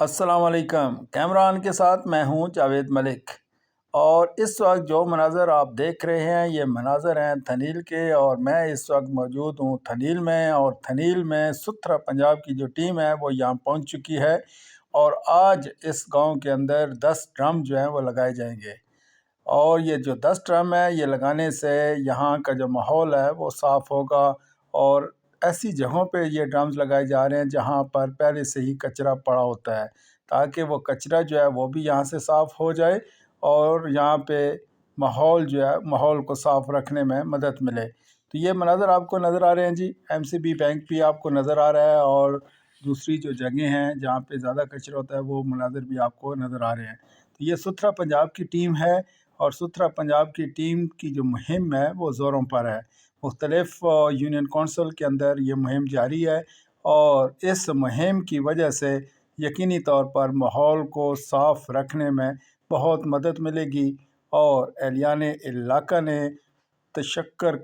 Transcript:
अस्सलाम वालेकुम। कैमरान के साथ मैं हूं जावेद मलिक, और इस वक्त जो मनाज़र आप देख रहे हैं ये मनाज़र हैं थनील के। और मैं इस वक्त मौजूद हूं थनील में, और थनील में सुथरा पंजाब की जो टीम है वो यहाँ पहुंच चुकी है। और आज इस गांव के अंदर 10 ड्रम जो हैं वो लगाए जाएंगे, और ये जो 10 ड्रम है ये लगाने से यहाँ का जो माहौल है वो साफ़ होगा। और ऐसी जगहों पे ये ड्रम्स लगाए जा रहे हैं जहाँ पर पहले से ही कचरा पड़ा होता है, ताकि वो कचरा जो है वो भी यहाँ से साफ़ हो जाए और यहाँ पे माहौल जो है माहौल को साफ़ रखने में मदद मिले। तो ये मनाज़र आपको नज़र आ रहे हैं जी, एमसीबी बैंक भी आपको नज़र आ रहा है, और दूसरी जो जगह हैं जहाँ पे ज़्यादा कचरा होता है वो मनाज़र भी आपको नज़र आ रहे हैं। तो ये सुथरा पंजाब की टीम है, और सुथरा पंजाब की टीम की जो मुहिम है वो ज़ोरों पर है। मुख्तलिफ यूनियन कौंसिल के अंदर ये मुहिम जारी है, और इस मुहिम की वजह से यकीनी तौर पर माहौल को साफ़ रखने में बहुत मदद मिलेगी। और एहलियान इलाका ने तशक्कर का